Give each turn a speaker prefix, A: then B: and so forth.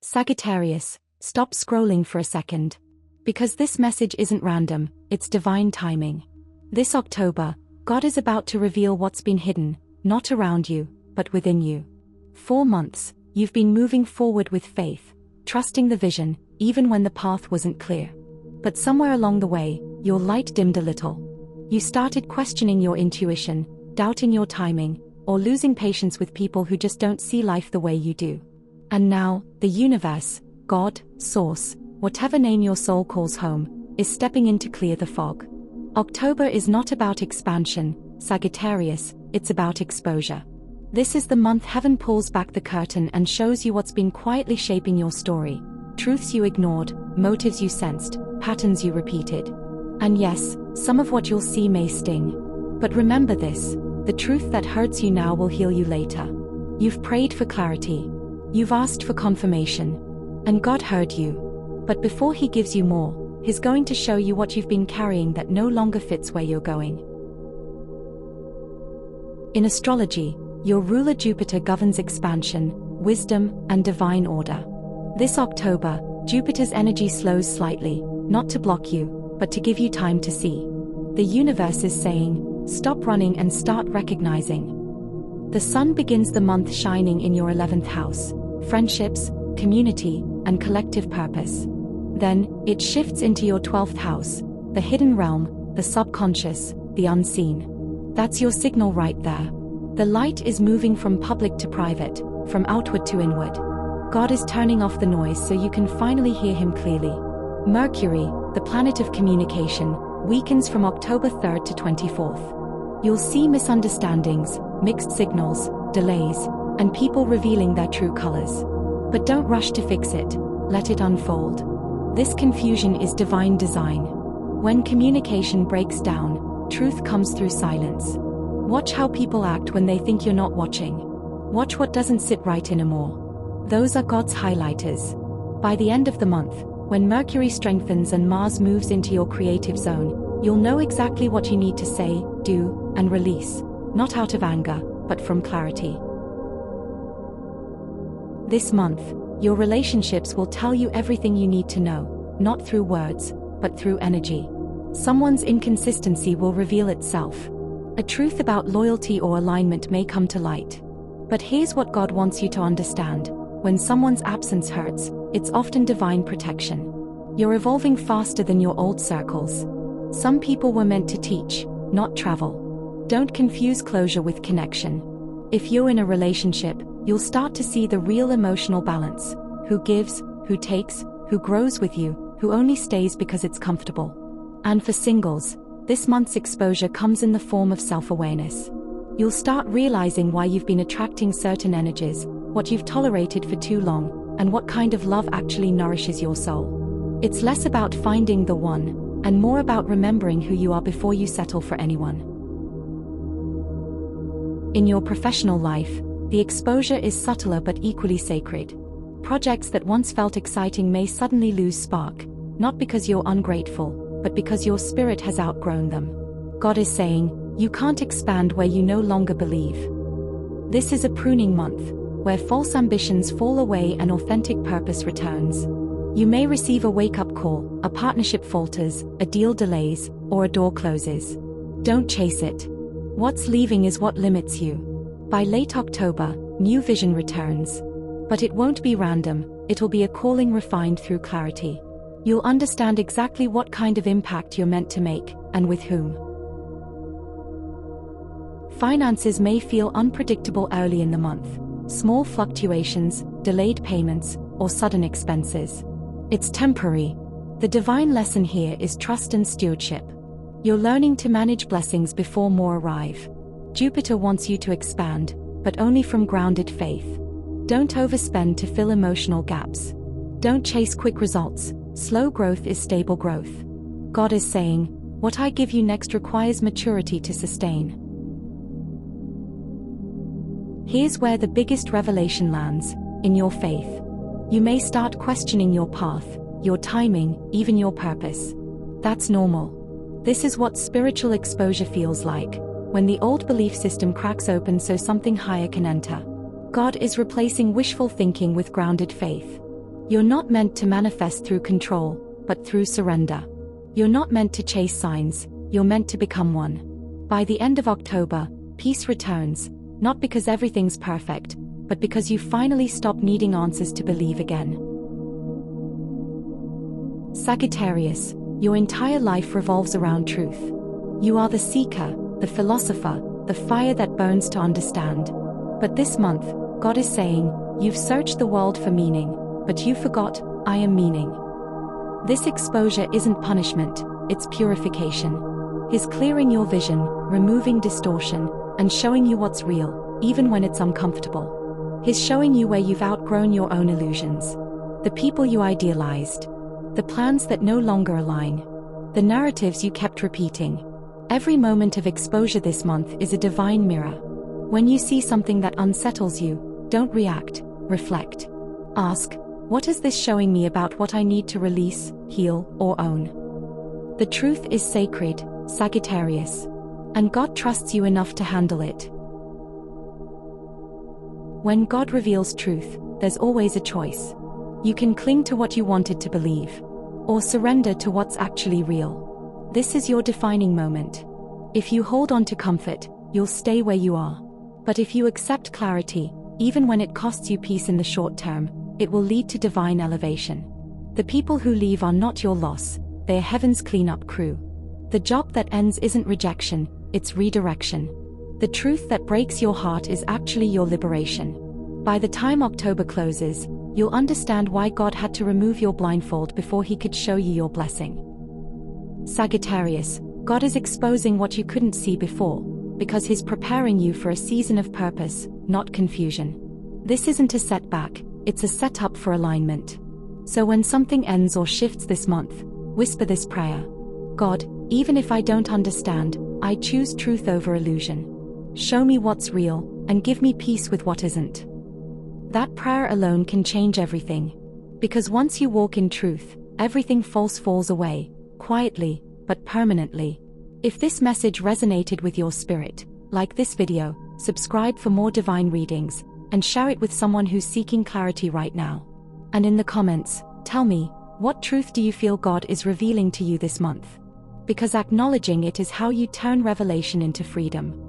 A: Sagittarius, stop scrolling for a second. Because this message isn't random, it's divine timing. This October, God is about to reveal what's been hidden, not around you, but within you. 4 months, you've been moving forward with faith, trusting the vision, even when the path wasn't clear. But somewhere along the way, your light dimmed a little. You started questioning your intuition, doubting your timing, or losing patience with people who just don't see life the way you do. And now, the universe, God, Source, whatever name your soul calls home, is stepping in to clear the fog. October is not about expansion, Sagittarius, it's about exposure. This is the month heaven pulls back the curtain and shows you what's been quietly shaping your story. Truths you ignored, motives you sensed, patterns you repeated. And yes, some of what you'll see may sting. But remember this, the truth that hurts you now will heal you later. You've prayed for clarity. You've asked for confirmation. And God heard you. But before He gives you more, He's going to show you what you've been carrying that no longer fits where you're going. In astrology, your ruler Jupiter governs expansion, wisdom, and divine order. This October, Jupiter's energy slows slightly, not to block you, but to give you time to see. The universe is saying, stop running and start recognizing. The sun begins the month shining in your 11th house, friendships, community, and collective purpose. Then, it shifts into your 12th house, the hidden realm, the subconscious, the unseen. That's your signal right there. The light is moving from public to private, from outward to inward. God is turning off the noise so you can finally hear Him clearly. Mercury, the planet of communication, weakens from October 3rd to 24th. You'll see misunderstandings, mixed signals, delays, and people revealing their true colors. But don't rush to fix it, let it unfold. This confusion is divine design. When communication breaks down, truth comes through silence. Watch how people act when they think you're not watching. Watch what doesn't sit right anymore. Those are God's highlighters. By the end of the month, when Mercury strengthens and Mars moves into your creative zone, you'll know exactly what you need to say, do, and release, not out of anger, but from clarity. This month, your relationships will tell you everything you need to know, not through words, but through energy. Someone's inconsistency will reveal itself. A truth about loyalty or alignment may come to light. But here's what God wants you to understand. When someone's absence hurts, it's often divine protection. You're evolving faster than your old circles. Some people were meant to teach, not travel. Don't confuse closure with connection. If you're in a relationship, you'll start to see the real emotional balance. Who gives, who takes, who grows with you, who only stays because it's comfortable. And for singles, this month's exposure comes in the form of self-awareness. You'll start realizing why you've been attracting certain energies, what you've tolerated for too long, and what kind of love actually nourishes your soul. It's less about finding the one, and more about remembering who you are before you settle for anyone. In your professional life, the exposure is subtler but equally sacred. Projects that once felt exciting may suddenly lose spark, not because you're ungrateful, but because your spirit has outgrown them. God is saying, you can't expand where you no longer believe. This is a pruning month, where false ambitions fall away and authentic purpose returns. You may receive a wake-up call, a partnership falters, a deal delays, or a door closes. Don't chase it. What's leaving is what limits you. By late October, new vision returns. But it won't be random, it'll be a calling refined through clarity. You'll understand exactly what kind of impact you're meant to make, and with whom. Finances may feel unpredictable early in the month. Small fluctuations, delayed payments, or sudden expenses. It's temporary. The divine lesson here is trust and stewardship. You're learning to manage blessings before more arrive. Jupiter wants you to expand, but only from grounded faith. Don't overspend to fill emotional gaps. Don't chase quick results. Slow growth is stable growth. God is saying, what I give you next requires maturity to sustain. Here's where the biggest revelation lands, in your faith. You may start questioning your path, your timing, even your purpose. That's normal. This is what spiritual exposure feels like, when the old belief system cracks open so something higher can enter. God is replacing wishful thinking with grounded faith. You're not meant to manifest through control, but through surrender. You're not meant to chase signs, you're meant to become one. By the end of October, peace returns, not because everything's perfect, but because you finally stop needing answers to believe again. Sagittarius, your entire life revolves around truth. You are the seeker, the philosopher, the fire that burns to understand. But this month, God is saying, you've searched the world for meaning, but you forgot, I am meaning. This exposure isn't punishment, it's purification. He's clearing your vision, removing distortion, and showing you what's real, even when it's uncomfortable. He's showing you where you've outgrown your own illusions. The people you idealized. The plans that no longer align. The narratives you kept repeating. Every moment of exposure this month is a divine mirror. When you see something that unsettles you, don't react, reflect. Ask, what is this showing me about what I need to release, heal, or own? The truth is sacred, Sagittarius. And God trusts you enough to handle it. When God reveals truth, there's always a choice. You can cling to what you wanted to believe, or surrender to what's actually real. This is your defining moment. If you hold on to comfort, you'll stay where you are. But if you accept clarity, even when it costs you peace in the short term, it will lead to divine elevation. The people who leave are not your loss, they're heaven's cleanup crew. The job that ends isn't rejection, it's redirection. The truth that breaks your heart is actually your liberation. By the time October closes, you'll understand why God had to remove your blindfold before he could show you your blessing. Sagittarius, God is exposing what you couldn't see before, because he's preparing you for a season of purpose, not confusion. This isn't a setback, it's a setup for alignment. So when something ends or shifts this month, whisper this prayer. God, even if I don't understand, I choose truth over illusion. Show me what's real, and give me peace with what isn't. That prayer alone can change everything. Because once you walk in truth, everything false falls away, quietly, but permanently. If this message resonated with your spirit, like this video, subscribe for more divine readings, and share it with someone who's seeking clarity right now. And in the comments, tell me, what truth do you feel God is revealing to you this month? Because acknowledging it is how you turn revelation into freedom.